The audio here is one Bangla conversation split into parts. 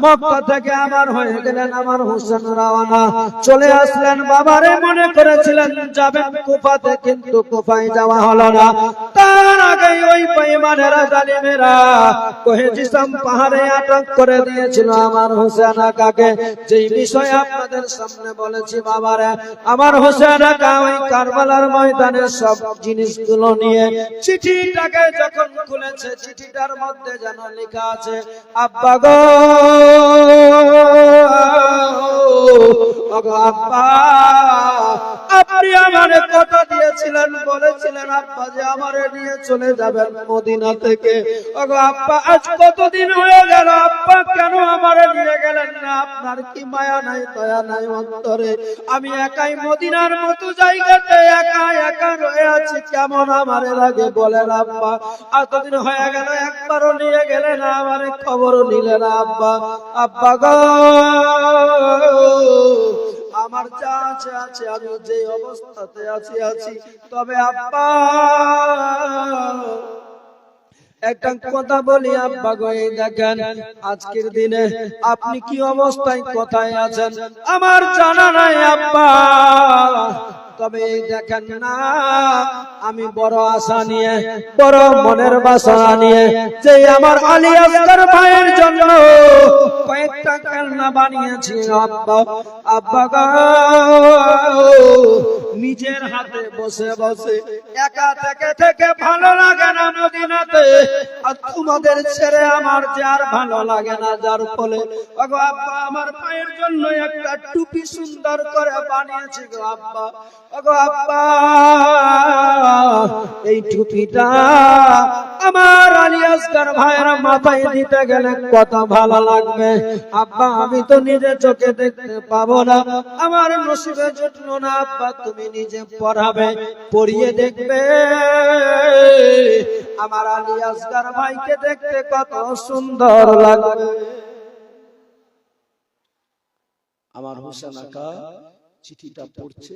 মক্কা থেকে আবার হয়ে গেলেন আমার হোসেন রওনা। চলে আসলেন, বাবারে মনে করেছিলেন যাবেন কুফাতে, কিন্তু কুফায় যাওয়া হলো না। তার আগে ওই বেঈমানেরা জালিমেরা কোহেজিসাম পাহাড়ে আটক করে দিয়েছিল আমার হোসেন আকাকে। যেই বিষয় আপনাদের সামনে বলেছি বাবারে, আমার হোসেন আকা ওই কারবালার ময়দানে সব জিনিসগুলো নিয়ে চিঠিটাকে যখন খুলেছে, চিঠিটার মধ্যে যেন লেখা আছে, আব্বা গো আব্বা, আপনি আমারে কথা দিয়েছিলেন, বলেছিলেন আব্বা যে আমারে নিয়ে চলে যাবেন মদিনা থেকে। ওগো আব্বা, আজ কতদিন হয়ে গেল, আব্বা কেন আমারে নিয়ে গেলেন না? আপনার কি মায়া নাই, দয়া নাই অন্তরে? আমি একাই মদিনার মতো জায়গাতে একা একা রয়ে আছি, কেমন আমারে লাগে বলেন আব্বা? এতদিন হয়ে গেল, একবারও নিয়ে গেলেন না, আমারে খবরও নিলে না আব্বা। আব্বা গো, আমার যা আছে আছে, আমি যে অবস্থাতে আছি, তবে আব্বা একটা কথা বলি আব্বা গো, এই দেখেন আজকের দিনে আপনি কি অবস্থায় কোথায় আছেন আমার জানা নাই আব্বা। তবে দেখেন না, আমি বড় আশা নিয়ে, বড় মনের বাসনা নিয়ে, যে আমার আলী আসগর ভাইয়ের জন্য কয়েকটা খেলনা বানিয়েছি আব্বা। আব্বা গো, নিজের হাতে বসে বসে একা থেকে ভালো লাগে না মদিনাতে, আর তোমাদের ছেড়ে আমার যে আর ভালো লাগে না, যার ফলে ওগো আব্বা আমার ভাইয়ের জন্য একটা টুপি সুন্দর করে বানিয়েছি গো আব্বা। ওগো আব্বা, এই টুপিটা আমার আলী আসগর ভাইয়ের মাথায় দিতে গেলে কত ভালো লাগবে আব্বা। আমি তো নিজে চোখে দেখতে পাবো না, আমার নসিবে জুটলো না আব্বা, তুমি নিজে পড়াবে, পড়িয়ে দেখবে আমার আলী আসগর ভাইকে দেখতে কত সুন্দর লাগবে। আমার হোসেন আকা চিঠিটা পড়ছে,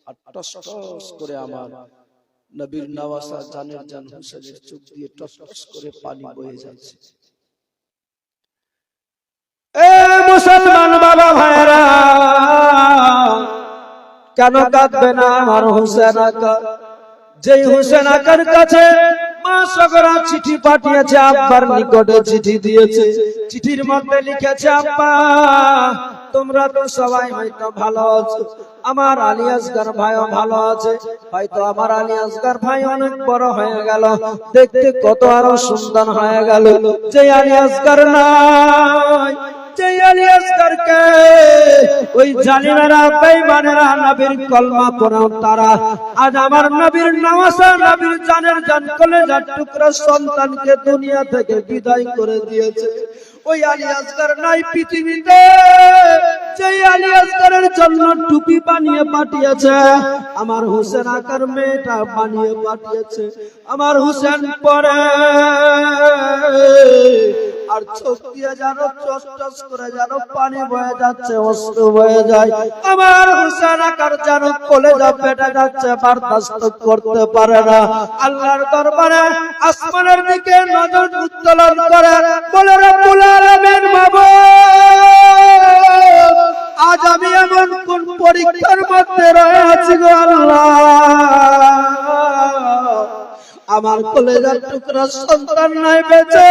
আর টস টস করে আমার নবীর নওয়াসা জানের জান হোসেনের চোখ দিয়ে টস টস করে পানি বয়ে যাচ্ছে। এ মুসলমান বাবা ভাইরা, কেন কাঁদবে না আমার হোসেন আকা? যেই হোসেন আকার কাছে মা সগরা চিঠি পাঠিয়েছে, আব্বার নিকটে চিঠি দিয়েছে, চিঠির মধ্যে লিখেছে, আব্বা তোমরা তো সবাই হয়তো ভালো আছো, আমার আলী আসগর ভাইও ভালো আছে, হয়তো আমার আলী আসগর ভাই অনেক বড় হয়ে গেল, দেখতে কত আরো সুন্দর হয়ে গেল। যে আলী আসগর নাই, যে আলী আসগরকে ওই জালিমেরা বেঈমানেরা নবীর কলমা পড়াও, তারা আজ আমার নবীর নওয়াসা, নবীর জানের জান কলেজার টুকরা সন্তানকে দুনিয়া থেকে বিদায় করে দিয়েছে। ওই আলী আসগর নাই পৃথিবীতে, যে আলী আসগরের জন্য টুপি বানিয়ে পাঠিয়েছে, আমার হোসেন আকার মেয়েটা বানিয়ে পাঠিয়েছে। আমার হোসেন পরে আর চোখ দিয়ে যেন টস টস করে যেন পানি বয়ে যাচ্ছে, অশ্রু বয়ে যায়। আমার হোসেন আকার যেন কলেজা ফেটে যাচ্ছে, বরদাস্ত করতে পারে না। আল্লাহর দরবারে আসমানের দিকে নজর উত্তোলন করে বলে, রব্বুল আলামিন মাবুদ, আজ আমি এমন কোন পরীক্ষার মধ্যে রয়ে আছি গো আল্লাহ, আমার কলেজার টুকরা সন্তান নাই বেঁচে,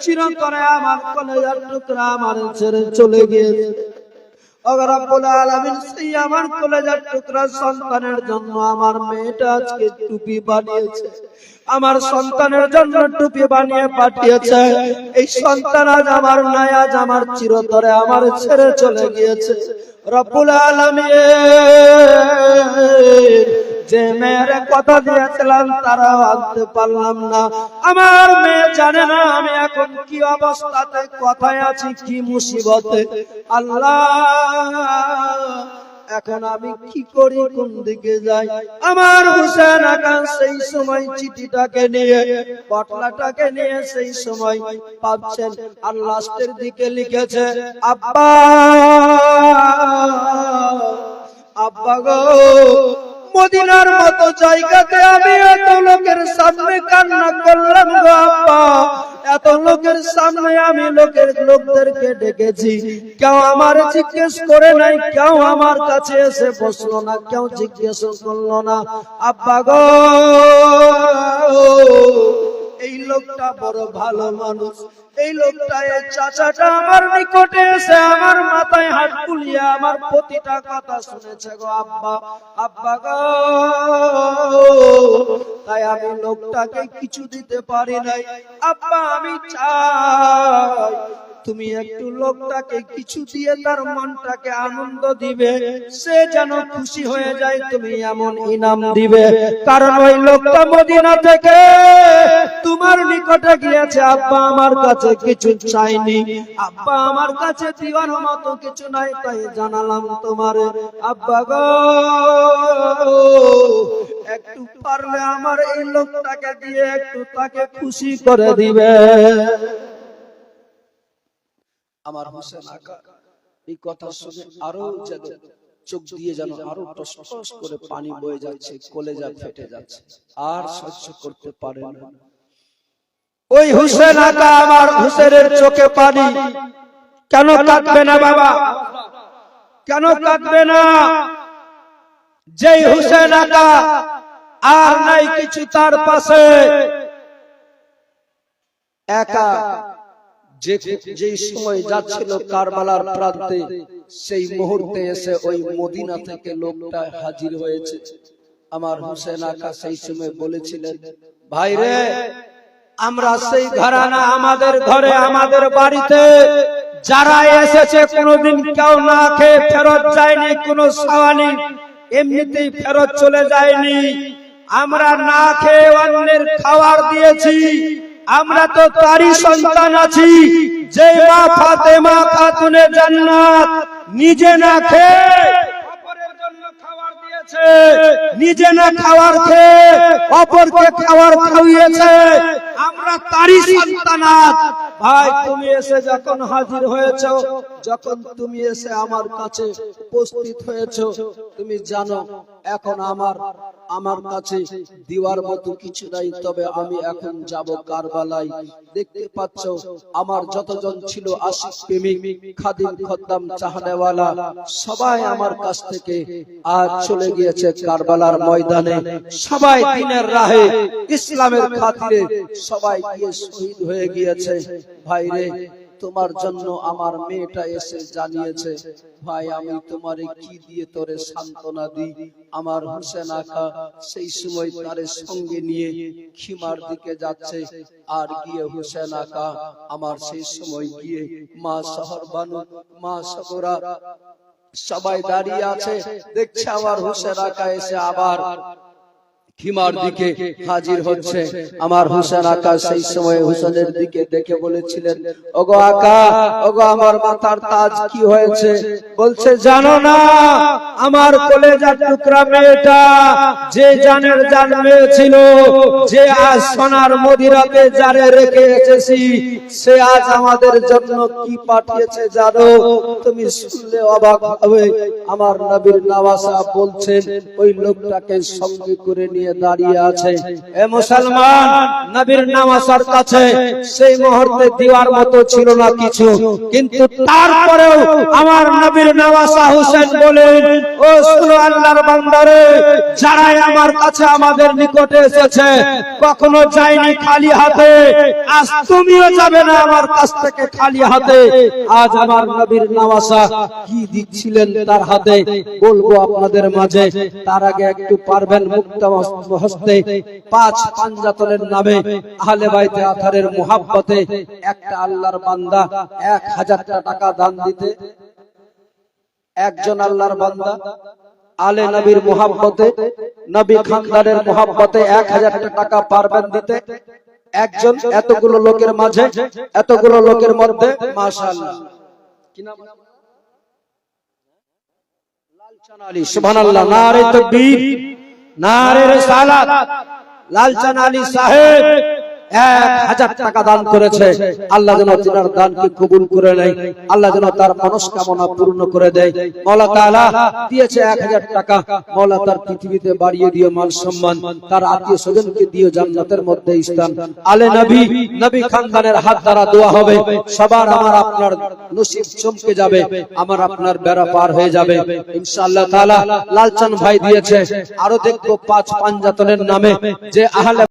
চিরতরে আমার কলেজার টুকরা আমার ছেড়ে চলে গিয়েছে। ওগো রব্বুল আলামিন, সেই আমার কলেজার টুকরা সন্তানের জন্য আমার মেয়েটা আজকে টুপি বানিয়েছে, আমার সন্তানের জন্য টুপি বানিয়ে পাঠিয়েছে। এই সন্তান আজ আমার নাই, আজ আমার চিরতরে আমার ছেড়ে চলে গিয়েছে। রব্বুল আলামিন, যে মেয়ের কথা দিয়েছিলাম তারা আনতে পারলাম না, আমার মেয়ে জানে না আমি এখন কি অবস্থাতে, কোথায় আছি, কি মুসিবতে। আল্লাহ, এখন আমি কি করি, কোন দিকে যাই? আমার হোসেন আকা সেই সময় চিঠিটাকে নিয়ে, পটলাটাকে নিয়ে সেই সময় পাচ্ছেন, আর লাস্টের দিকে লিখেছে, আব্বা, আব্বা গো, মদিনার মতো জায়গাতে আমি এত লোকের সামনে কান্না করলাম গো আব্বা, এত লোকের সামনে আমি লোকদেরকে ডেকেছি, কেউ আমার জিজ্ঞেস করে নাই, কেউ আমার কাছে এসে বসলো না, কেউ জিজ্ঞেস করলো না। আব্বা গো, এই লোকটা বড় ভালো মানুষ, এই লোকটা, এই চাচাটা আমার নিকটে এসে আমার মাথায় হাত বুলিয়ে আমার প্রতিটা কথা শুনেছে গো আব্বা। আব্বা গো, তাই আমি লোকটাকে কিছু দিতে পারি নাই। আব্বা, আমি চাই তুমি একটু লোকটাকে কিছু দিয়ে তার মনটাকে আনন্দ দিবে, সে যেন খুশি হয়ে যায়, তুমি এমন ইনাম দিবে। কারণ ওই লোকটা মদিনা থেকে তোমার নিকটে গিয়েছে। আব্বা, আমার কাছে কিছু চাইনি, আব্বা আমার কাছে দিওয়ার মতো কিছু নাই, তাই জানালাম তোমারে। আব্বা গো, একটু পারলে আমার এই লোকটাকে দিয়ে একটু তাকে খুশি করে দিবে। আমার হোসেন আকা এই কথা শুনে আরো যেন চোখ দিয়ে যেন আরো টসটস করে পানি বয়ে যাচ্ছে, কলেজা ফেটে যাচ্ছে, আর সহ্য করতে পারে না। ওই হোসেন আকা, আমার হোসেনের চোখে পানি। কেন কাঁদবে না বাবা, কেন কাঁদবে না? যেই হোসেন আকা আর নাই কিছু তার পাশে, একা যে সময় যাচ্ছিল কারবালার প্রান্তে, সেই মুহূর্তে এসে ওই মদিনা থেকে লোকটা হাজির হয়েছে। আমার হোসেন আকা সেই সময় বলেছিলেন, ভাই রে, আমরা সেই ঘরানা, আমাদের ঘরে, আমাদের বাড়িতে যারা এসেছে কোনোদিন কেউ না খেয়ে ফেরত যায়নি, কোনো সাওয়ানি এমনিতেই ফেরত চলে যায়নি। আমরা না খেয়ে অন্যের খাবার দিয়েছি। আমরা তো তারই সন্তান আছি, যে মা ফাতেমা খাতুনে জান্নাত নিজে না খেয়ে অপরের জন্য খাবার দিয়েছে, নিজে না খাবার খেয়ে অপরকে খাবার খাওয়িয়েছে। আমরা তারই সন্তান। ভাই, তুমি এসে যখন হাজির হয়েছো, যখন তুমি এসে আমার কাছে উপস্থিত হয়েছো, তুমি জানো এখন আমার কাছে দিওয়ার মতো কিছু নাই, তবে আমি এখন যাব কারবালায়। দেখতে পাচ্ছ আমার যতজন ছিল আশিক প্রেমিক, খাদিম, খদ্দাম, চাহনেওয়ালা, সবাই আমার কাছ থেকে আজ চলে গিয়েছে কারবালার ময়দানে। সবাই দ্বীনের রাহে, ইসলামের খাতিরে সবাই গিয়ে শহীদ হয়ে গিয়েছে। ভাই রে, তোমার জন্য আমার মেয়েটা এসে জানিয়েছে, ভাই আমি তোমারে কি দিয়ে তোরে সান্ত্বনা দিই। আমার হোসেন আকা সেই সময় তারে সঙ্গে নিয়ে খিমার দিকে যাচ্ছে, আর গিয়ে হোসেন আকা আমার সেই সময় গিয়ে মা শহরবানু, মা সগরা সবাই দাঁড়িয়ে আছে, দেখছে আমার হোসেন আকা এসে আবার খিমার দিকে হাজির হচ্ছে। আমার হোসেন আকা সেই সময় হোসেনের দিকে দেখে বলেছিলেন, ওগো আকা, ওগো আমার মাথার তাজ কি হয়েছে? বলছে, জানো না আমার কলেজার টুকরা মেয়েটা, যে জানের জান মেয়ে ছিল, যে আজ সোনার মদিরাতে যারে রেখে এসেছি, সে আজ আমাদের জন্য কি পাঠিয়েছে জানো? তুমি শুনলে অবাক হবে। আমার নবীর নওয়াসা বলছেন, ওই লোকটাকে সঙ্গে করে নিয়ে দাঁড়িয়ে আছে। এ মুসলমান, নবীর নওয়াসার কাছে সেই মুহূর্তে দিওয়ার মতো ছিল না কিছু, কিন্তু তারপরেও আমার নবীর নওয়াসা হোসেন বলেন, ও শুনো আল্লাহর বান্দারে, যারাই আমার কাছে আমাদের নিকটে এসেছে কখনো যায়নি খালি হাতে, আজ তুমিও যাবে না আমার কাছ থেকে খালি হাতে। আজ আমার নবীর নওয়াসা কি দিচ্ছিলেন তার হাতে বলবো আপনাদের মাঝে। তার আগে একটু পারবেন মুক্ত হস্তে 5 পাঞ্জাতনের নামে আহলে বাইতে আথারের মুহাব্বতে একটা আল্লাহর বান্দা 1000 টাকা দান দিতে। একজন আল্লাহর বান্দা আলে নবীর মুহাব্বতে, নবী খানদানের মুহাব্বতে 1000 টাকা পারবেন দিতে। একজন এতগুলো লোকের মাঝে, এতগুলো লোকের মধ্যে, মাশাআল্লাহ, কি নাম? লালচান আলী। সুবহানাল্লাহ, নারে তাকবীর, নারে রিসালাত। লালচান আলী সাহেব 1000 টাকা দান করেছে। আল্লাহ যেন তিনার দানকে কবুল করে নেয়, আল্লাহ যেন তার মনস্কামনা পূর্ণ করে দেয়। মাওলা তাআলা দিয়েছে 1000 টাকা, মাওলা তার পৃথিবীতে বাড়িয়ে দিও মান সম্মান, তার আত্মীয় স্বজনকে দিও জান্নাতের মধ্যে স্থান। আলে নবী, নবী খানদানের হাত দ্বারা দোয়া হবে, সবার আমার আপনার নসিব চমকে যাবে, আমার আপনার বেড়া পার হয়ে যাবে ইনশাআল্লাহ তাআলা। লালচান ভাই দিয়েছে, আরো দেখবো 5 পাঞ্জাতনের নামে যে আহলে